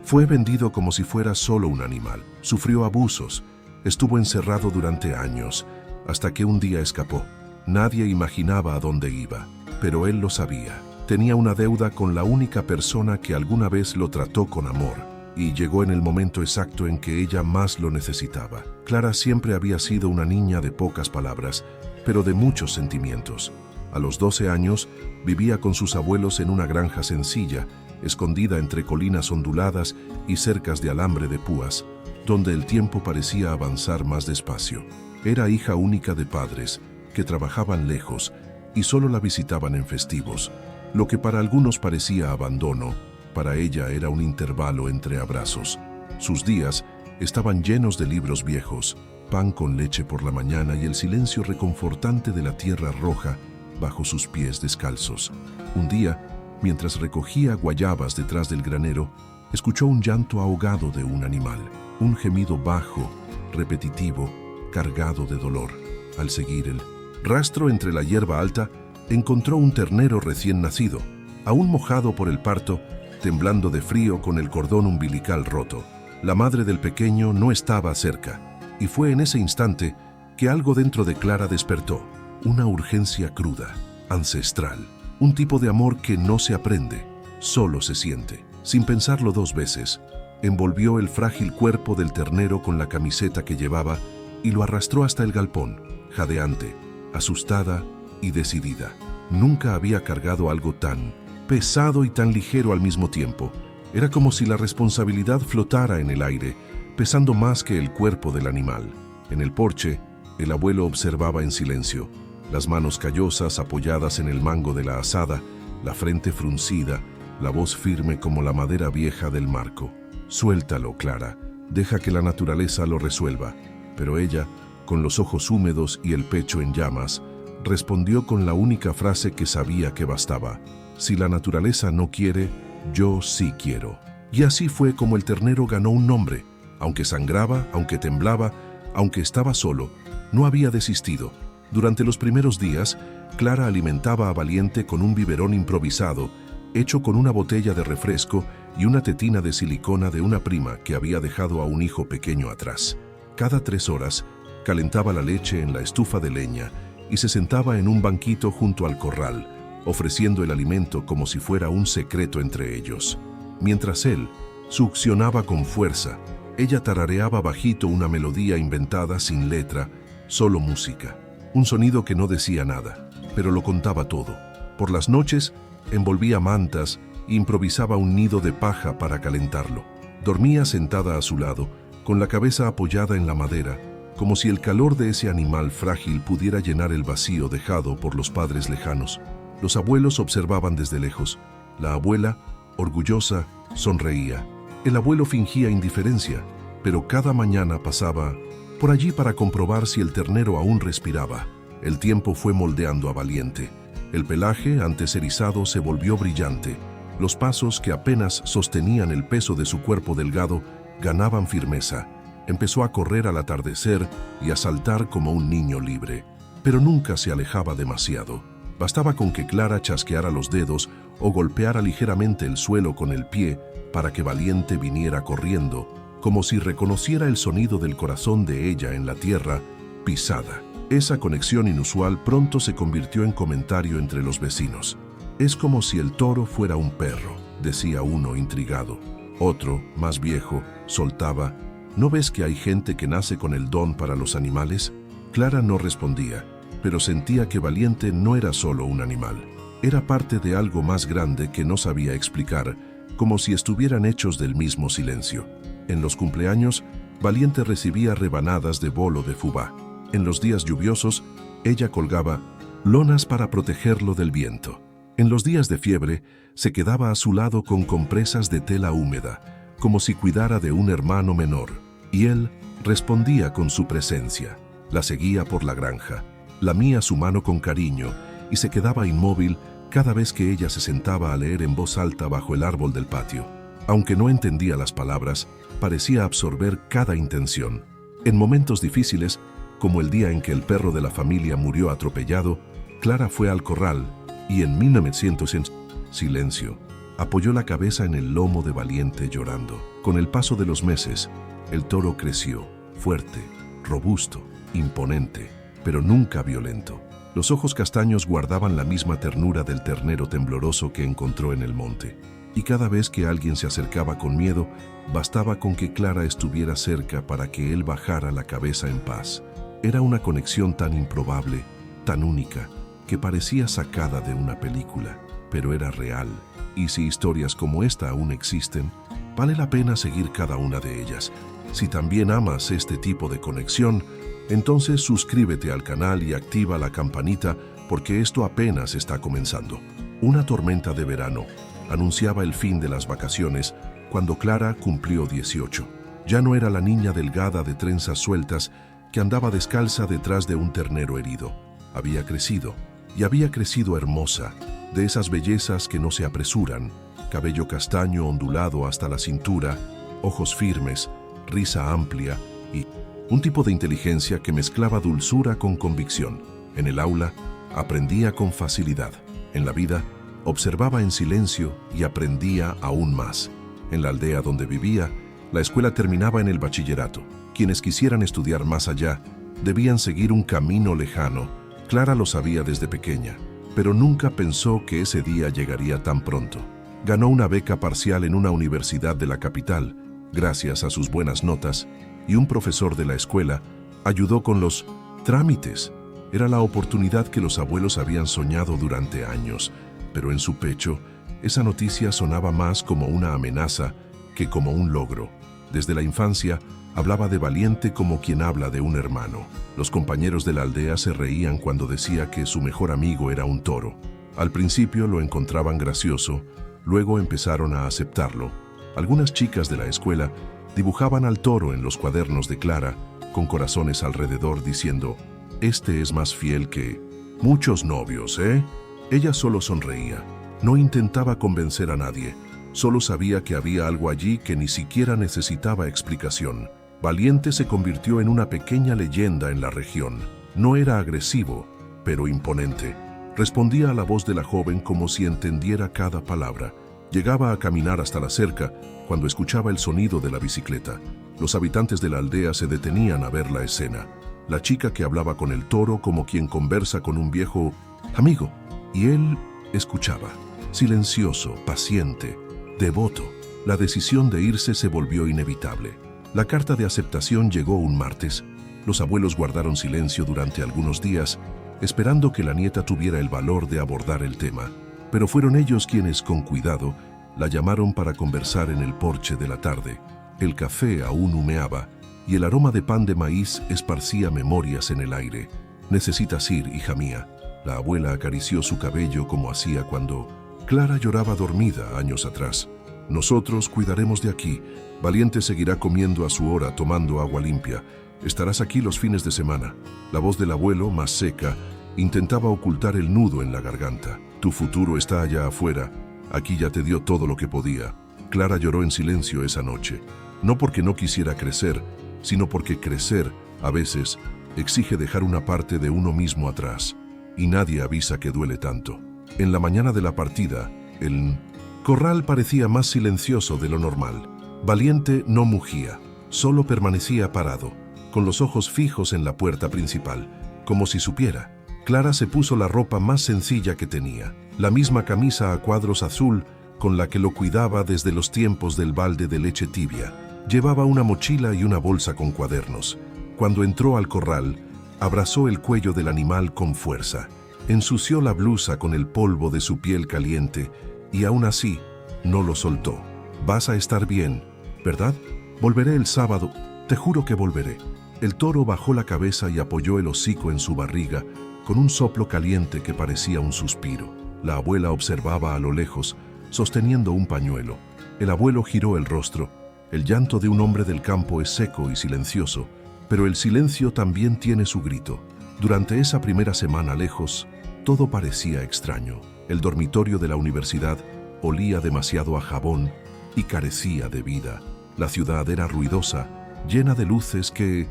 Fue vendido como si fuera solo un animal. Sufrió abusos. Estuvo encerrado durante años, hasta que un día escapó. Nadie imaginaba a dónde iba, pero él lo sabía. Tenía una deuda con la única persona que alguna vez lo trató con amor, y llegó en el momento exacto en que ella más lo necesitaba. Clara siempre había sido una niña de pocas palabras, pero de muchos sentimientos. A los 12 años, vivía con sus abuelos en una granja sencilla, escondida entre colinas onduladas y cercas de alambre de púas, donde el tiempo parecía avanzar más despacio. Era hija única de padres que trabajaban lejos y solo la visitaban en festivos. Lo que para algunos parecía abandono, para ella era un intervalo entre abrazos. Sus días estaban llenos de libros viejos, pan con leche por la mañana y el silencio reconfortante de la tierra roja bajo sus pies descalzos. Un día, mientras recogía guayabas detrás del granero, escuchó un llanto ahogado de un animal, un gemido bajo, repetitivo, cargado de dolor. Al seguir el rastro entre la hierba alta, encontró un ternero recién nacido, aún mojado por el parto, temblando de frío con el cordón umbilical roto. La madre del pequeño no estaba cerca, y fue en ese instante que algo dentro de Clara despertó, una urgencia cruda, ancestral, un tipo de amor que no se aprende, solo se siente. Sin pensarlo dos veces, envolvió el frágil cuerpo del ternero con la camiseta que llevaba y lo arrastró hasta el galpón, jadeante, asustada y decidida. Nunca había cargado algo tan pesado y tan ligero al mismo tiempo. Era como si la responsabilidad flotara en el aire, pesando más que el cuerpo del animal. En el porche, el abuelo observaba en silencio, las manos callosas apoyadas en el mango de la azada, la frente fruncida, la voz firme como la madera vieja del marco. «Suéltalo, Clara, deja que la naturaleza lo resuelva». Pero ella, con los ojos húmedos y el pecho en llamas, respondió con la única frase que sabía que bastaba: «Si la naturaleza no quiere, yo sí quiero». Y así fue como el ternero ganó un nombre. Aunque sangraba, aunque temblaba, aunque estaba solo, no había desistido. Durante los primeros días, Clara alimentaba a Valiente con un biberón improvisado, hecho con una botella de refresco y una tetina de silicona de una prima que había dejado a un hijo pequeño atrás. Cada 3 horas, calentaba la leche en la estufa de leña y se sentaba en un banquito junto al corral, ofreciendo el alimento como si fuera un secreto entre ellos. Mientras él succionaba con fuerza, ella tarareaba bajito una melodía inventada sin letra, solo música. Un sonido que no decía nada, pero lo contaba todo. Por las noches, envolvía mantas e improvisaba un nido de paja para calentarlo. Dormía sentada a su lado, con la cabeza apoyada en la madera, como si el calor de ese animal frágil pudiera llenar el vacío dejado por los padres lejanos. Los abuelos observaban desde lejos. La abuela, orgullosa, sonreía. El abuelo fingía indiferencia, pero cada mañana pasaba por allí para comprobar si el ternero aún respiraba. El tiempo fue moldeando a Valiente. El pelaje, antes erizado, se volvió brillante. Los pasos, que apenas sostenían el peso de su cuerpo delgado, ganaban firmeza. Empezó a correr al atardecer y a saltar como un niño libre. Pero nunca se alejaba demasiado. Bastaba con que Clara chasqueara los dedos o golpeara ligeramente el suelo con el pie para que Valiente viniera corriendo, como si reconociera el sonido del corazón de ella en la tierra pisada. Esa conexión inusual pronto se convirtió en comentario entre los vecinos. «Es como si el toro fuera un perro», decía uno intrigado. Otro, más viejo, soltaba: «¿No ves que hay gente que nace con el don para los animales?». Clara no respondía, pero sentía que Valiente no era solo un animal. Era parte de algo más grande que no sabía explicar, como si estuvieran hechos del mismo silencio. En los cumpleaños, Valiente recibía rebanadas de bolo de fubá. En los días lluviosos, ella colgaba lonas para protegerlo del viento. En los días de fiebre, se quedaba a su lado con compresas de tela húmeda, como si cuidara de un hermano menor. Y él respondía con su presencia. La seguía por la granja, lamía su mano con cariño y se quedaba inmóvil cada vez que ella se sentaba a leer en voz alta bajo el árbol del patio. Aunque no entendía las palabras, parecía absorber cada intención. En momentos difíciles, como el día en que el perro de la familia murió atropellado, Clara fue al corral y en 1900 silencio. Apoyó la cabeza en el lomo de Valiente llorando. Con el paso de los meses, el toro creció, fuerte, robusto, imponente, pero nunca violento. Los ojos castaños guardaban la misma ternura del ternero tembloroso que encontró en el monte. Y cada vez que alguien se acercaba con miedo, bastaba con que Clara estuviera cerca para que él bajara la cabeza en paz. Era una conexión tan improbable, tan única, que parecía sacada de una película, pero era real. Y si historias como esta aún existen, vale la pena seguir cada una de ellas. Si también amas este tipo de conexión, entonces suscríbete al canal y activa la campanita porque esto apenas está comenzando. Una tormenta de verano anunciaba el fin de las vacaciones cuando Clara cumplió 18. Ya no era la niña delgada de trenzas sueltas que andaba descalza detrás de un ternero herido. Había crecido, y había crecido hermosa, de esas bellezas que no se apresuran, cabello castaño ondulado hasta la cintura, ojos firmes, risa amplia y un tipo de inteligencia que mezclaba dulzura con convicción. En el aula, aprendía con facilidad. En la vida, observaba en silencio y aprendía aún más. En la aldea donde vivía, la escuela terminaba en el bachillerato. Quienes quisieran estudiar más allá, debían seguir un camino lejano. Clara lo sabía desde pequeña, pero nunca pensó que ese día llegaría tan pronto. Ganó una beca parcial en una universidad de la capital, gracias a sus buenas notas, y un profesor de la escuela ayudó con los trámites. Era la oportunidad que los abuelos habían soñado durante años, pero en su pecho, esa noticia sonaba más como una amenaza que como un logro. Desde la infancia, hablaba de Valiente como quien habla de un hermano. Los compañeros de la aldea se reían cuando decía que su mejor amigo era un toro. Al principio lo encontraban gracioso, luego empezaron a aceptarlo. Algunas chicas de la escuela dibujaban al toro en los cuadernos de Clara, con corazones alrededor diciendo, «Este es más fiel que muchos novios, ¿eh?». Ella solo sonreía. No intentaba convencer a nadie. Solo sabía que había algo allí que ni siquiera necesitaba explicación. Valiente se convirtió en una pequeña leyenda en la región. No era agresivo, pero imponente. Respondía a la voz de la joven como si entendiera cada palabra. Llegaba a caminar hasta la cerca cuando escuchaba el sonido de la bicicleta. Los habitantes de la aldea se detenían a ver la escena. La chica que hablaba con el toro como quien conversa con un viejo amigo. Y él escuchaba, silencioso, paciente, devoto. La decisión de irse se volvió inevitable. La carta de aceptación llegó un martes. Los abuelos guardaron silencio durante algunos días, esperando que la nieta tuviera el valor de abordar el tema. Pero fueron ellos quienes, con cuidado, la llamaron para conversar en el porche de la tarde. El café aún humeaba y el aroma de pan de maíz esparcía memorias en el aire. «Necesitas ir, hija mía». La abuela acarició su cabello como hacía cuando Clara lloraba dormida años atrás. «Nosotros cuidaremos de aquí. Valiente seguirá comiendo a su hora, tomando agua limpia. Estarás aquí los fines de semana». La voz del abuelo, más seca, intentaba ocultar el nudo en la garganta. «Tu futuro está allá afuera. Aquí ya te dio todo lo que podía». Clara lloró en silencio esa noche. No porque no quisiera crecer, sino porque crecer, a veces, exige dejar una parte de uno mismo atrás. Y nadie avisa que duele tanto. En la mañana de la partida, el corral parecía más silencioso de lo normal. Valiente no mugía, solo permanecía parado, con los ojos fijos en la puerta principal, como si supiera. Clara se puso la ropa más sencilla que tenía, la misma camisa a cuadros azul con la que lo cuidaba desde los tiempos del balde de leche tibia. Llevaba una mochila y una bolsa con cuadernos. Cuando entró al corral, abrazó el cuello del animal con fuerza. Ensució la blusa con el polvo de su piel caliente y aún así no lo soltó. «Vas a estar bien, ¿verdad? Volveré el sábado. Te juro que volveré». El toro bajó la cabeza y apoyó el hocico en su barriga con un soplo caliente que parecía un suspiro. La abuela observaba a lo lejos, sosteniendo un pañuelo. El abuelo giró el rostro. El llanto de un hombre del campo es seco y silencioso, pero el silencio también tiene su grito. Durante esa primera semana lejos, todo parecía extraño. El dormitorio de la universidad olía demasiado a jabón y carecía de vida. La ciudad era ruidosa, llena de luces que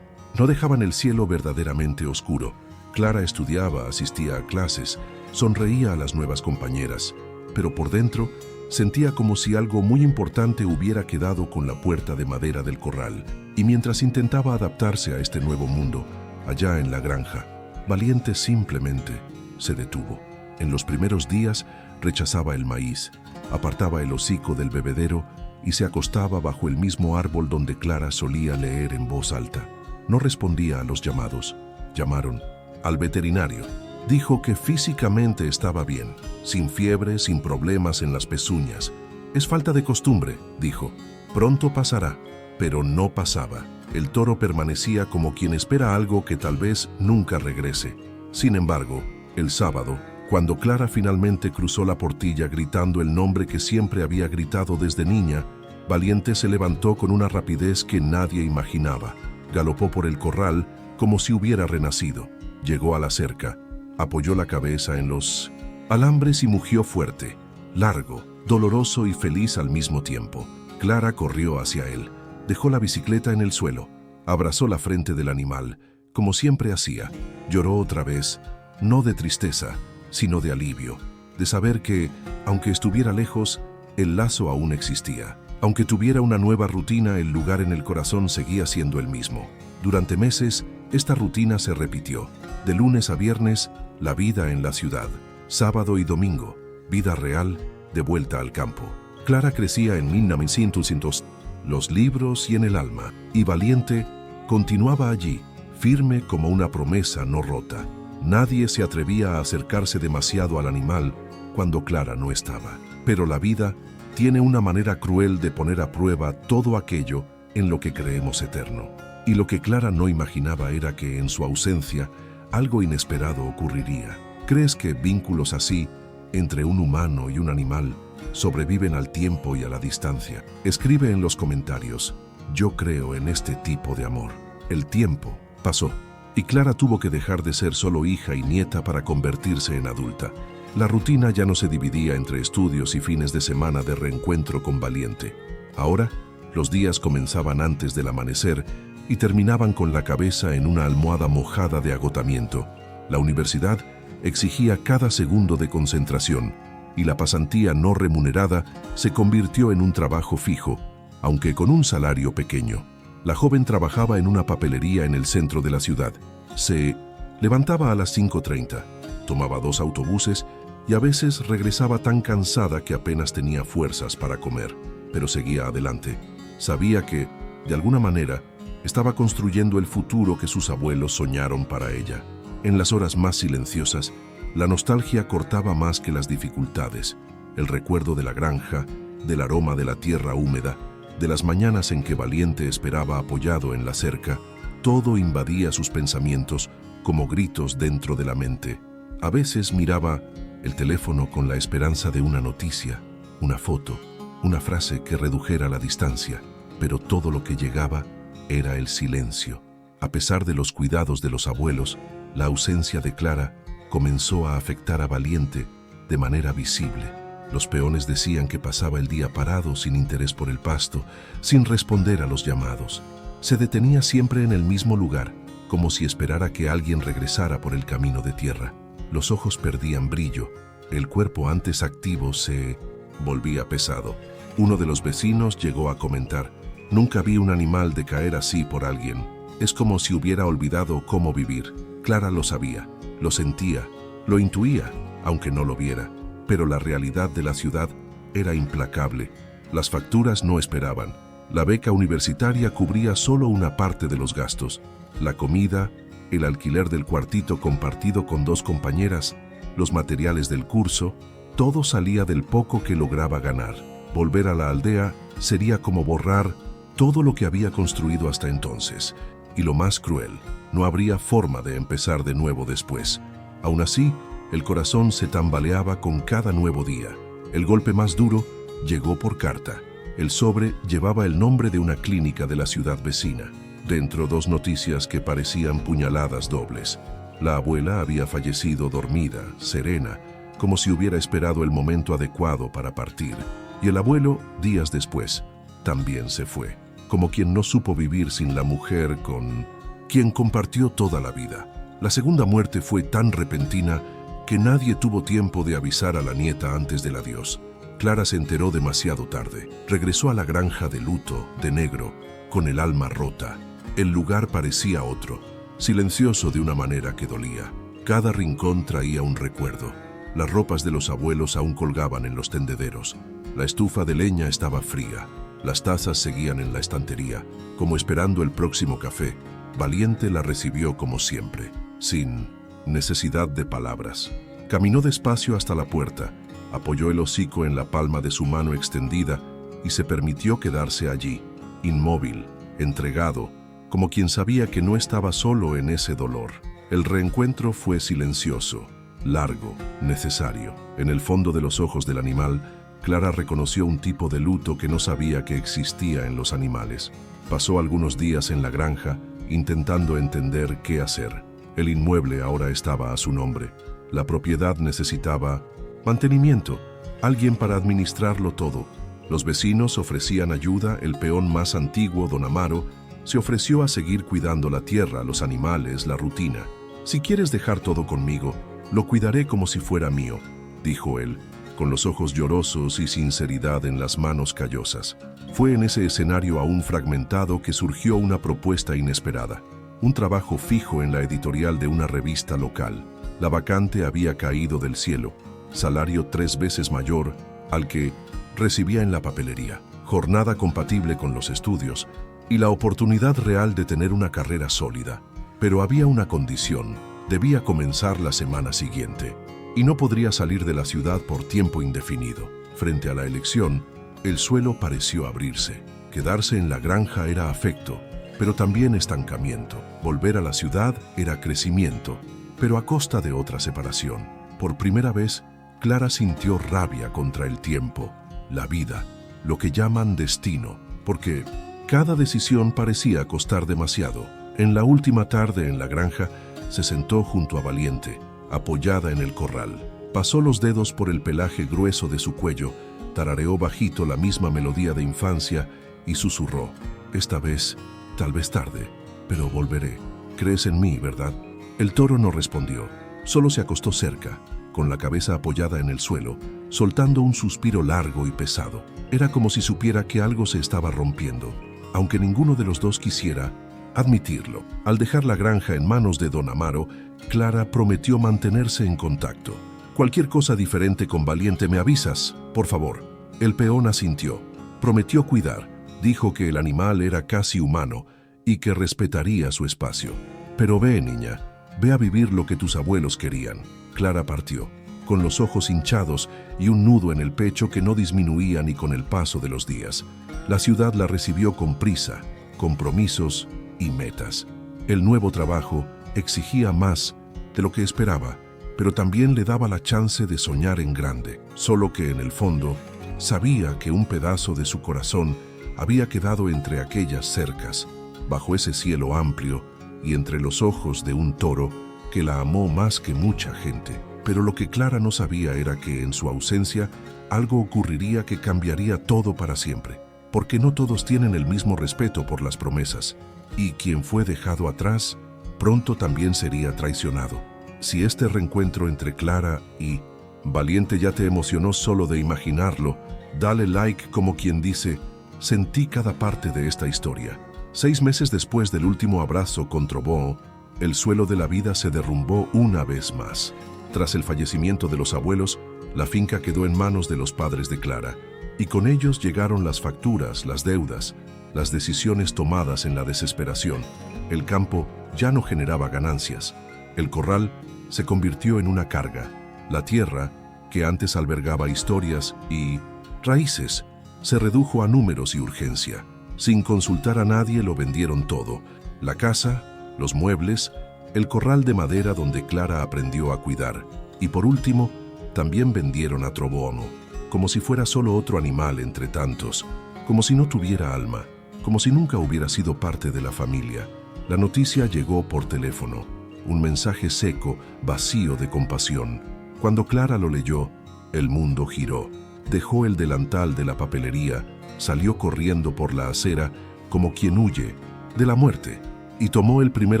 no dejaban el cielo verdaderamente oscuro. Clara estudiaba, asistía a clases, sonreía a las nuevas compañeras, pero por dentro Sentía como si algo muy importante hubiera quedado con la puerta de madera del corral, y mientras intentaba adaptarse a este nuevo mundo, allá en la granja, Valiente simplemente se detuvo. En los primeros días rechazaba el maíz, apartaba el hocico del bebedero y se acostaba bajo el mismo árbol donde Clara solía leer en voz alta. No respondía a los llamados. Llamaron al veterinario. Dijo que físicamente estaba bien, sin fiebre, sin problemas en las pezuñas. Es falta de costumbre, dijo. Pronto pasará, pero no pasaba. El toro permanecía como quien espera algo que tal vez nunca regrese. Sin embargo, el sábado, cuando Clara finalmente cruzó la portilla gritando el nombre que siempre había gritado desde niña, Valiente se levantó con una rapidez que nadie imaginaba. Galopó por el corral como si hubiera renacido. Llegó a la cerca, apoyó la cabeza en los alambres y mugió fuerte, largo, doloroso y feliz al mismo tiempo. Clara corrió hacia él, dejó la bicicleta en el suelo, abrazó la frente del animal, como siempre hacía. Lloró otra vez, no de tristeza, sino de alivio, de saber que, aunque estuviera lejos, el lazo aún existía. Aunque tuviera una nueva rutina, el lugar en el corazón seguía siendo el mismo. Durante meses, esta rutina se repitió. De lunes a viernes, la vida en la ciudad. Sábado y domingo, vida real, de vuelta al campo. Clara crecía en 1900, los libros y en el alma, y Valiente continuaba allí, firme como una promesa no rota. Nadie se atrevía a acercarse demasiado al animal cuando Clara no estaba. Pero la vida tiene una manera cruel de poner a prueba todo aquello en lo que creemos eterno. Y lo que Clara no imaginaba era que en su ausencia algo inesperado ocurriría. ¿Crees que vínculos así, entre un humano y un animal, sobreviven al tiempo y a la distancia? Escribe en los comentarios. Yo creo en este tipo de amor. El tiempo pasó, y Clara tuvo que dejar de ser solo hija y nieta para convertirse en adulta. La rutina ya no se dividía entre estudios y fines de semana de reencuentro con Valiente. Ahora, los días comenzaban antes del amanecer y terminaban con la cabeza en una almohada mojada de agotamiento. La universidad exigía cada segundo de concentración y la pasantía no remunerada se convirtió en un trabajo fijo, aunque con un salario pequeño. La joven trabajaba en una papelería en el centro de la ciudad. Se levantaba a las 5:30, tomaba 2 autobuses y a veces regresaba tan cansada que apenas tenía fuerzas para comer, pero seguía adelante. Sabía que, de alguna manera, estaba construyendo el futuro que sus abuelos soñaron para ella. En las horas más silenciosas, la nostalgia cortaba más que las dificultades. El recuerdo de la granja, del aroma de la tierra húmeda, de las mañanas en que Valiente esperaba apoyado en la cerca, todo invadía sus pensamientos como gritos dentro de la mente. A veces miraba el teléfono con la esperanza de una noticia, una foto, una frase que redujera la distancia, pero todo lo que llegaba era el silencio. A pesar de los cuidados de los abuelos, la ausencia de Clara comenzó a afectar a Valiente de manera visible. Los peones decían que pasaba el día parado sin interés por el pasto, sin responder a los llamados. Se detenía siempre en el mismo lugar, como si esperara que alguien regresara por el camino de tierra. Los ojos perdían brillo, el cuerpo antes activo se volvía pesado. Uno de los vecinos llegó a comentar: «Nunca vi un animal decaer así por alguien. Es como si hubiera olvidado cómo vivir». Clara lo sabía, lo sentía, lo intuía, aunque no lo viera. Pero la realidad de la ciudad era implacable. Las facturas no esperaban. La beca universitaria cubría solo una parte de los gastos. La comida, el alquiler del cuartito compartido con 2 compañeras, los materiales del curso, todo salía del poco que lograba ganar. Volver a la aldea sería como borrar todo lo que había construido hasta entonces. Y lo más cruel, no habría forma de empezar de nuevo después. Aún así, el corazón se tambaleaba con cada nuevo día. El golpe más duro llegó por carta. El sobre llevaba el nombre de una clínica de la ciudad vecina. Dentro 2 noticias que parecían puñaladas dobles. La abuela había fallecido dormida, serena, como si hubiera esperado el momento adecuado para partir. Y el abuelo, días después, también se fue, como quien no supo vivir sin la mujer con quien compartió toda la vida. La segunda muerte fue tan repentina que nadie tuvo tiempo de avisar a la nieta antes del adiós. Clara se enteró demasiado tarde. Regresó a la granja de luto, de negro, con el alma rota. El lugar parecía otro, silencioso de una manera que dolía. Cada rincón traía un recuerdo. Las ropas de los abuelos aún colgaban en los tendederos. La estufa de leña estaba fría. Las tazas seguían en la estantería, como esperando el próximo café. Valiente la recibió como siempre, sin necesidad de palabras. Caminó despacio hasta la puerta, apoyó el hocico en la palma de su mano extendida y se permitió quedarse allí, inmóvil, entregado, como quien sabía que no estaba solo en ese dolor. El reencuentro fue silencioso, largo, necesario. En el fondo de los ojos del animal, Clara reconoció un tipo de luto que no sabía que existía en los animales. Pasó algunos días en la granja, intentando entender qué hacer. El inmueble ahora estaba a su nombre. La propiedad necesitaba mantenimiento, alguien para administrarlo todo. Los vecinos ofrecían ayuda, el peón más antiguo, don Amaro, se ofreció a seguir cuidando la tierra, los animales, la rutina. «Si quieres dejar todo conmigo, lo cuidaré como si fuera mío», dijo él, con los ojos llorosos y sinceridad en las manos callosas. Fue en ese escenario aún fragmentado que surgió una propuesta inesperada. Un trabajo fijo en la editorial de una revista local. La vacante había caído del cielo, salario 3 veces mayor al que recibía en la papelería, jornada compatible con los estudios y la oportunidad real de tener una carrera sólida. Pero había una condición: debía comenzar la semana siguiente y no podría salir de la ciudad por tiempo indefinido. Frente a la elección, el suelo pareció abrirse. Quedarse en la granja era afecto, pero también estancamiento. Volver a la ciudad era crecimiento, pero a costa de otra separación. Por primera vez, Clara sintió rabia contra el tiempo, la vida, lo que llaman destino, porque cada decisión parecía costar demasiado. En la última tarde en la granja, se sentó junto a Valiente, apoyada en el corral. Pasó los dedos por el pelaje grueso de su cuello, tarareó bajito la misma melodía de infancia y susurró: «Esta vez, tal vez tarde, pero volveré. ¿Crees en mí, verdad?». El toro no respondió, solo se acostó cerca, con la cabeza apoyada en el suelo, soltando un suspiro largo y pesado. Era como si supiera que algo se estaba rompiendo, aunque ninguno de los dos quisiera admitirlo. Al dejar la granja en manos de don Amaro, Clara prometió mantenerse en contacto. «Cualquier cosa diferente con Valiente me avisas, por favor». El peón asintió. Prometió cuidar. Dijo que el animal era casi humano y que respetaría su espacio. «Pero ve, niña, ve a vivir lo que tus abuelos querían». Clara partió, con los ojos hinchados y un nudo en el pecho que no disminuía ni con el paso de los días. La ciudad la recibió con prisa, compromisos y metas. El nuevo trabajo exigía más de lo que esperaba, pero también le daba la chance de soñar en grande. Solo que en el fondo sabía que un pedazo de su corazón había quedado entre aquellas cercas, bajo ese cielo amplio y entre los ojos de un toro que la amó más que mucha gente. Pero lo que Clara no sabía era que en su ausencia algo ocurriría que cambiaría todo para siempre. Porque no todos tienen el mismo respeto por las promesas, y quien fue dejado atrás pronto también sería traicionado. Si este reencuentro entre Clara y Valiente ya te emocionó solo de imaginarlo, dale like como quien dice: sentí cada parte de esta historia. 6 meses después del último abrazo con Trobó, el suelo de la vida se derrumbó una vez más. Tras el fallecimiento de los abuelos, la finca quedó en manos de los padres de Clara, y con ellos llegaron las facturas, las deudas, las decisiones tomadas en la desesperación. El campo ya no generaba ganancias. El corral se convirtió en una carga. La tierra, que antes albergaba historias y raíces, se redujo a números y urgencia. Sin consultar a nadie lo vendieron todo: la casa, los muebles, el corral de madera donde Clara aprendió a cuidar. Y por último, también vendieron a Trobono, como si fuera solo otro animal entre tantos, como si no tuviera alma, como si nunca hubiera sido parte de la familia. La noticia llegó por teléfono, un mensaje seco, vacío de compasión. Cuando Clara lo leyó, el mundo giró. Dejó el delantal de la papelería, salió corriendo por la acera como quien huye de la muerte, y tomó el primer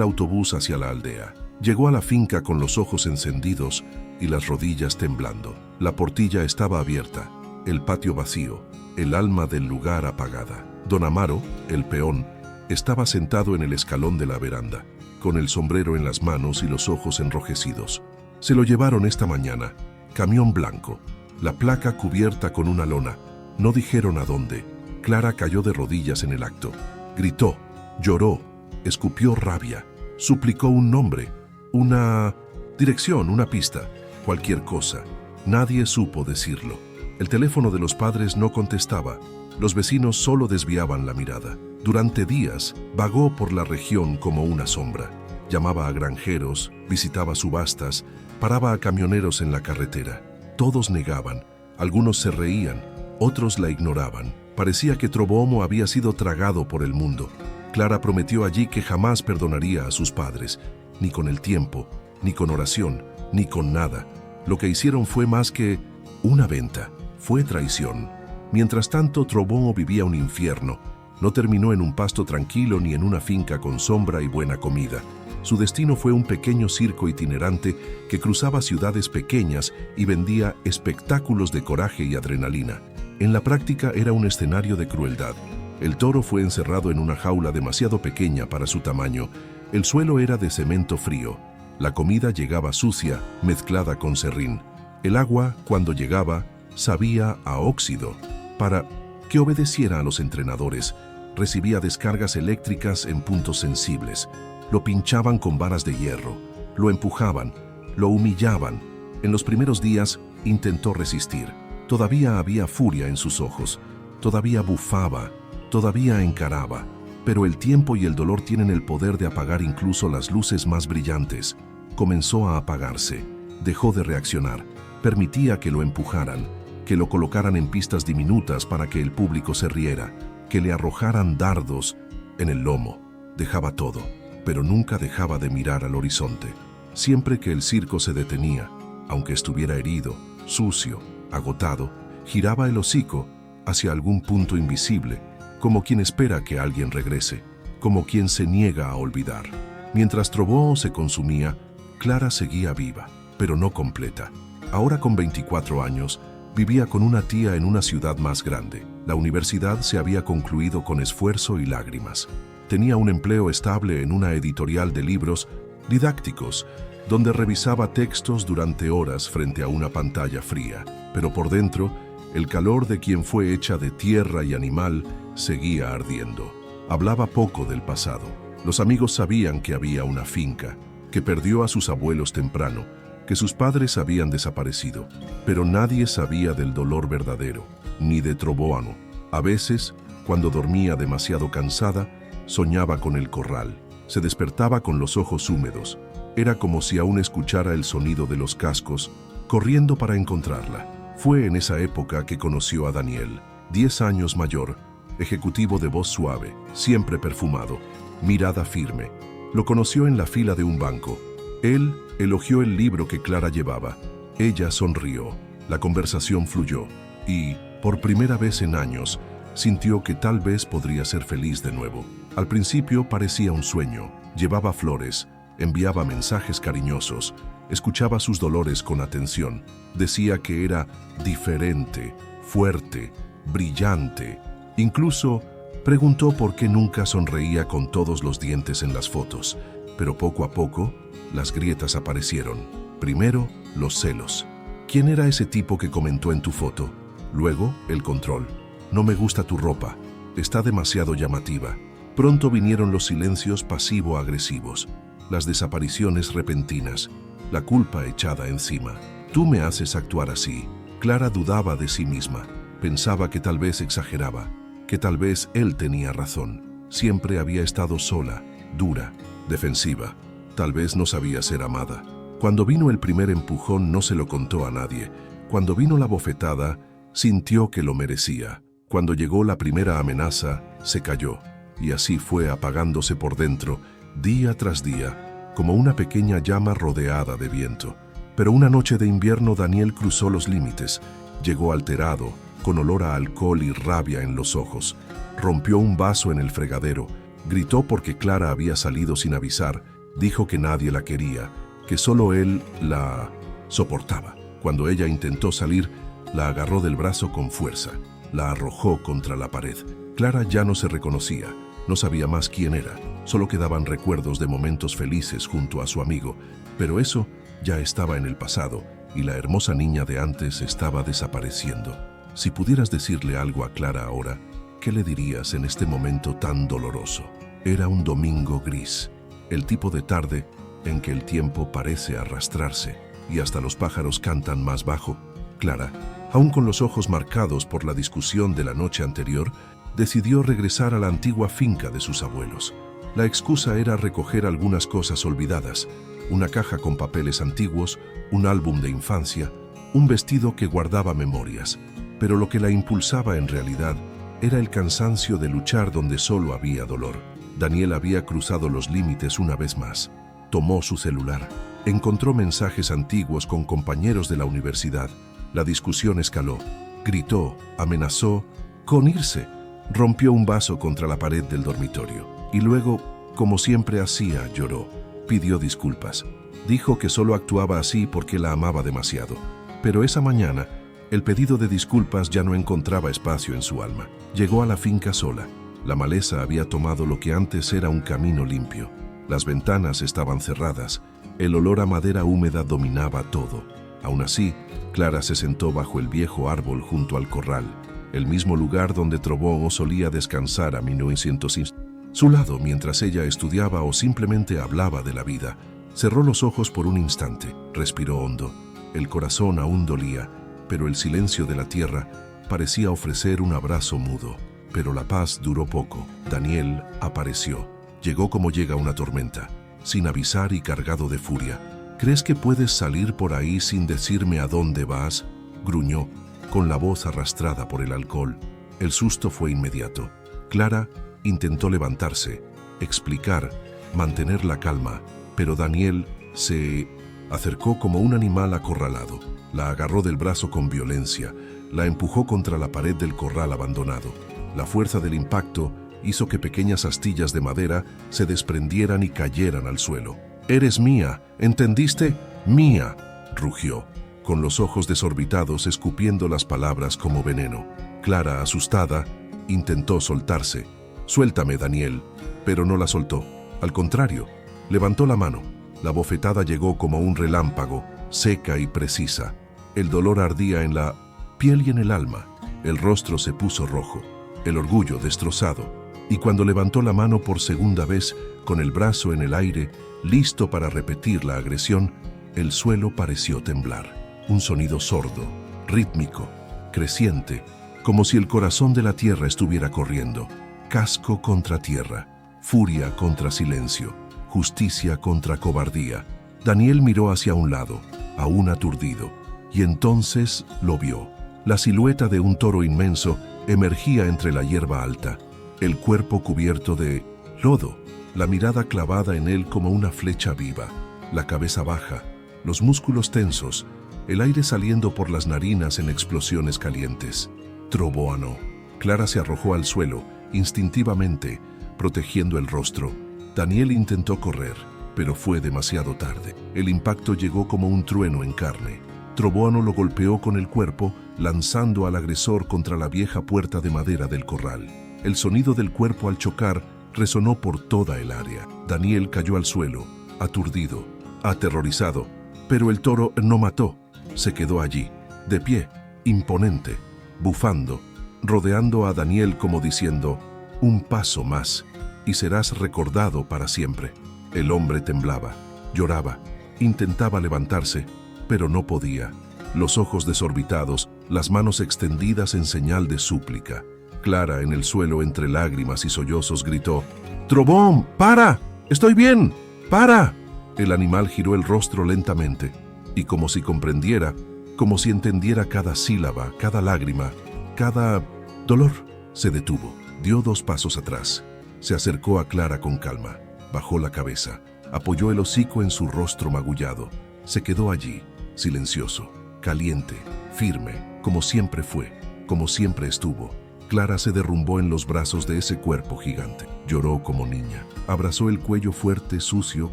autobús hacia la aldea. Llegó a la finca con los ojos encendidos y las rodillas temblando. La portilla estaba abierta. el patio vacío, el alma del lugar apagada. Don Amaro, el peón, estaba sentado en el escalón de la veranda, con el sombrero en las manos y los ojos enrojecidos. Se lo llevaron esta mañana, camión blanco, la placa cubierta con una lona. No dijeron a dónde. Clara cayó de rodillas en el acto. Gritó, lloró, escupió rabia, suplicó un nombre, una dirección, una pista, cualquier cosa. Nadie supo decirlo. El teléfono de los padres no contestaba. Los vecinos solo desviaban la mirada. Durante días, vagó por la región como una sombra. Llamaba a granjeros, visitaba subastas, paraba a camioneros en la carretera. Todos negaban, algunos se reían, otros la ignoraban. Parecía que Troboamo había sido tragado por el mundo. Clara prometió allí que jamás perdonaría a sus padres, ni con el tiempo, ni con oración, ni con nada. Lo que hicieron fue más que una venta, fue traición. Mientras tanto, Troboamo vivía un infierno. No terminó en un pasto tranquilo ni en una finca con sombra y buena comida. Su destino fue un pequeño circo itinerante que cruzaba ciudades pequeñas y vendía espectáculos de coraje y adrenalina. En la práctica era un escenario de crueldad. El toro fue encerrado en una jaula demasiado pequeña para su tamaño. El suelo era de cemento frío. La comida llegaba sucia, mezclada con serrín. El agua, cuando llegaba, sabía a óxido. Para que obedeciera a los entrenadores, recibía descargas eléctricas en puntos sensibles. Lo pinchaban con varas de hierro, lo empujaban, lo humillaban. En los primeros días intentó resistir. Todavía había furia en sus ojos, todavía bufaba, todavía encaraba. Pero el tiempo y el dolor tienen el poder de apagar incluso las luces más brillantes. Comenzó a apagarse, dejó de reaccionar, permitía que lo empujaran, que lo colocaran en pistas diminutas para que el público se riera, que le arrojaran dardos en el lomo. Dejaba todo, pero nunca dejaba de mirar al horizonte. Siempre que el circo se detenía, aunque estuviera herido, sucio, agotado, giraba el hocico hacia algún punto invisible, como quien espera que alguien regrese, como quien se niega a olvidar. Mientras Troboamo se consumía, Clara seguía viva, pero no completa. Ahora con 24 años, vivía con una tía en una ciudad más grande. La universidad se había concluido con esfuerzo y lágrimas. Tenía un empleo estable en una editorial de libros didácticos, donde revisaba textos durante horas frente a una pantalla fría. Pero por dentro, el calor de quien fue hecha de tierra y animal seguía ardiendo. Hablaba poco del pasado. Los amigos sabían que había una finca, que perdió a sus abuelos temprano, que sus padres habían desaparecido, pero nadie sabía del dolor verdadero, ni de Troboamo. A veces, cuando dormía demasiado cansada, soñaba con el corral. Se despertaba con los ojos húmedos. Era como si aún escuchara el sonido de los cascos, corriendo para encontrarla. Fue en esa época que conoció a Daniel, 10 años mayor, ejecutivo de voz suave, siempre perfumado, mirada firme. Lo conoció en la fila de un banco. Él elogió el libro que Clara llevaba. Ella sonrió. La conversación fluyó. Y, por primera vez en años, sintió que tal vez podría ser feliz de nuevo. Al principio parecía un sueño. Llevaba flores, enviaba mensajes cariñosos, escuchaba sus dolores con atención. Decía que era diferente, fuerte, brillante. Incluso preguntó por qué nunca sonreía con todos los dientes en las fotos. Pero poco a poco, las grietas aparecieron. Primero, los celos. ¿Quién era ese tipo que comentó en tu foto? Luego, el control. No me gusta tu ropa. Está demasiado llamativa. Pronto vinieron los silencios pasivo-agresivos, las desapariciones repentinas, la culpa echada encima. Tú me haces actuar así. Clara dudaba de sí misma. Pensaba que tal vez exageraba, que tal vez él tenía razón. Siempre había estado sola, dura, defensiva. Tal vez no sabía ser amada. Cuando vino el primer empujón no se lo contó a nadie. Cuando vino la bofetada, sintió que lo merecía. Cuando llegó la primera amenaza, se cayó. Y así fue apagándose por dentro, día tras día, como una pequeña llama rodeada de viento. Pero una noche de invierno Daniel cruzó los límites. Llegó alterado, con olor a alcohol y rabia en los ojos. Rompió un vaso en el fregadero. Gritó porque Clara había salido sin avisar. Dijo que nadie la quería, que solo él la soportaba. Cuando ella intentó salir, La agarró del brazo con fuerza, la arrojó contra la pared. Clara ya no se reconocía, no sabía más quién era, solo quedaban recuerdos de momentos felices junto a su amigo, pero eso ya estaba en el pasado y la hermosa niña de antes estaba desapareciendo. Si pudieras decirle algo a Clara ahora, ¿qué le dirías en este momento tan doloroso? Era un domingo gris, el tipo de tarde en que el tiempo parece arrastrarse y hasta los pájaros cantan más bajo. Clara, aún con los ojos marcados por la discusión de la noche anterior, decidió regresar a la antigua finca de sus abuelos. La excusa era recoger algunas cosas olvidadas, una caja con papeles antiguos, un álbum de infancia, un vestido que guardaba memorias. Pero lo que la impulsaba en realidad era el cansancio de luchar donde solo había dolor. Daniel había cruzado los límites una vez más. Tomó su celular. Encontró mensajes antiguos con compañeros de la universidad. La discusión escaló. Gritó, amenazó con irse. Rompió un vaso contra la pared del dormitorio. Y luego, como siempre hacía, lloró. Pidió disculpas. Dijo que solo actuaba así porque la amaba demasiado. Pero esa mañana, el pedido de disculpas ya no encontraba espacio en su alma. Llegó a la finca sola. La maleza había tomado lo que antes era un camino limpio. Las ventanas estaban cerradas. El olor a madera húmeda dominaba todo. Aún así, Clara se sentó bajo el viejo árbol junto al corral, el mismo lugar donde Trobó solía descansar a 1900. Su lado mientras ella estudiaba o simplemente hablaba de la vida. Cerró los ojos por un instante, respiró hondo. El corazón aún dolía, pero el silencio de la tierra parecía ofrecer un abrazo mudo. Pero la paz duró poco. Daniel apareció. Llegó como llega una tormenta, sin avisar y cargado de furia. ¿Crees que puedes salir por ahí sin decirme a dónde vas?, gruñó, con la voz arrastrada por el alcohol. El susto fue inmediato. Clara intentó levantarse, explicar, mantener la calma, pero Daniel se acercó como un animal acorralado. La agarró del brazo con violencia, la empujó contra la pared del corral abandonado. La fuerza del impacto hizo que pequeñas astillas de madera se desprendieran y cayeran al suelo. «Eres mía, ¿entendiste? Mía», rugió, con los ojos desorbitados escupiendo las palabras como veneno. Clara, asustada, intentó soltarse. «Suéltame, Daniel», pero no la soltó. Al contrario, levantó la mano. La bofetada llegó como un relámpago, seca y precisa. El dolor ardía en la piel y en el alma. El rostro se puso rojo, el orgullo destrozado. Y cuando levantó la mano por segunda vez, con el brazo en el aire, listo para repetir la agresión, el suelo pareció temblar. Un sonido sordo, rítmico, creciente, como si el corazón de la tierra estuviera corriendo. Casco contra tierra, furia contra silencio, justicia contra cobardía. Daniel miró hacia un lado, aún aturdido, y entonces lo vio. La silueta de un toro inmenso emergía entre la hierba alta, el cuerpo cubierto de lodo, la mirada clavada en él como una flecha viva, la cabeza baja, los músculos tensos, el aire saliendo por las narinas en explosiones calientes. Trobóano. Clara se arrojó al suelo, instintivamente, protegiendo el rostro. Daniel intentó correr, pero fue demasiado tarde. El impacto llegó como un trueno en carne. Trobóano lo golpeó con el cuerpo, lanzando al agresor contra la vieja puerta de madera del corral. El sonido del cuerpo al chocar resonó por toda el área. Daniel cayó al suelo, aturdido, aterrorizado, pero el toro no mató. Se quedó allí, de pie, imponente, bufando, rodeando a Daniel como diciendo: «Un paso más, y serás recordado para siempre». El hombre temblaba, lloraba, intentaba levantarse, pero no podía. Los ojos desorbitados, las manos extendidas en señal de súplica. Clara, en el suelo entre lágrimas y sollozos, gritó: «¡Trobón, para! ¡Estoy bien! ¡Para!». El animal giró el rostro lentamente, y como si comprendiera, como si entendiera cada sílaba, cada lágrima, cada dolor, se detuvo. Dio 2 pasos atrás. Se acercó a Clara con calma. Bajó la cabeza. Apoyó el hocico en su rostro magullado. Se quedó allí, silencioso, caliente, firme, como siempre fue, como siempre estuvo. Clara se derrumbó en los brazos de ese cuerpo gigante. Lloró como niña. Abrazó el cuello fuerte, sucio,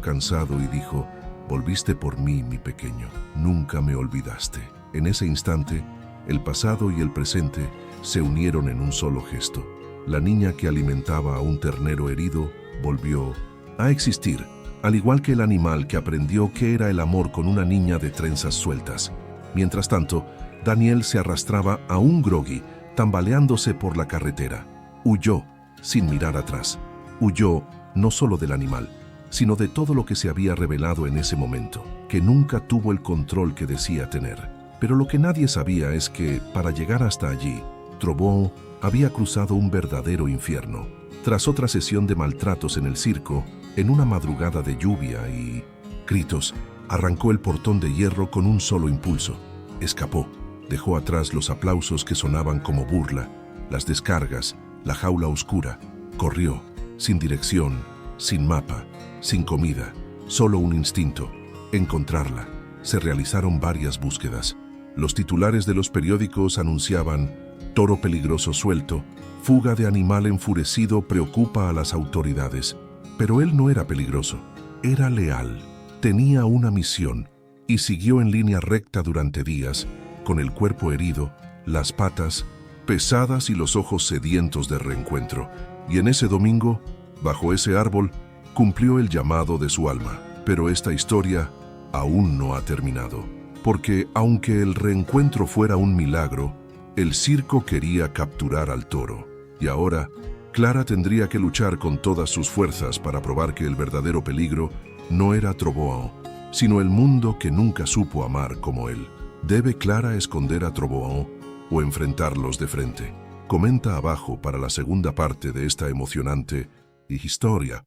cansado y dijo: «Volviste por mí, mi pequeño. Nunca me olvidaste». En ese instante, El pasado y el presente se unieron en un solo gesto. La niña que alimentaba a un ternero herido volvió a existir, al igual que el animal que aprendió qué era el amor con una niña de trenzas sueltas. Mientras tanto, Daniel se arrastraba aún groggy, tambaleándose por la carretera. Huyó, sin mirar atrás. Huyó no solo del animal, sino de todo lo que se había revelado en ese momento, que nunca tuvo el control que decía tener. Pero lo que nadie sabía es que, para llegar hasta allí, Trovão había cruzado un verdadero infierno. Tras otra sesión de maltratos en el circo, en una madrugada de lluvia y gritos, arrancó el portón de hierro con un solo impulso. Escapó, dejó atrás los aplausos que sonaban como burla, las descargas, la jaula oscura. Corrió, sin dirección, sin mapa, sin comida, solo un instinto: encontrarla. Se realizaron varias búsquedas. Los titulares de los periódicos anunciaban: toro peligroso suelto, fuga de animal enfurecido preocupa a las autoridades. Pero él no era peligroso, era leal, tenía una misión, y siguió en línea recta durante días, con el cuerpo herido, las patas pesadas y los ojos sedientos de reencuentro. Y en ese domingo, bajo ese árbol, cumplió el llamado de su alma. Pero esta historia aún no ha terminado, porque aunque el reencuentro fuera un milagro, el circo quería capturar al toro. Y ahora, Clara tendría que luchar con todas sus fuerzas para probar que el verdadero peligro no era Trovão, sino el mundo que nunca supo amar como él. ¿Debe Clara esconder a Trovão o enfrentarlos de frente? Comenta abajo para la segunda parte de esta emocionante historia.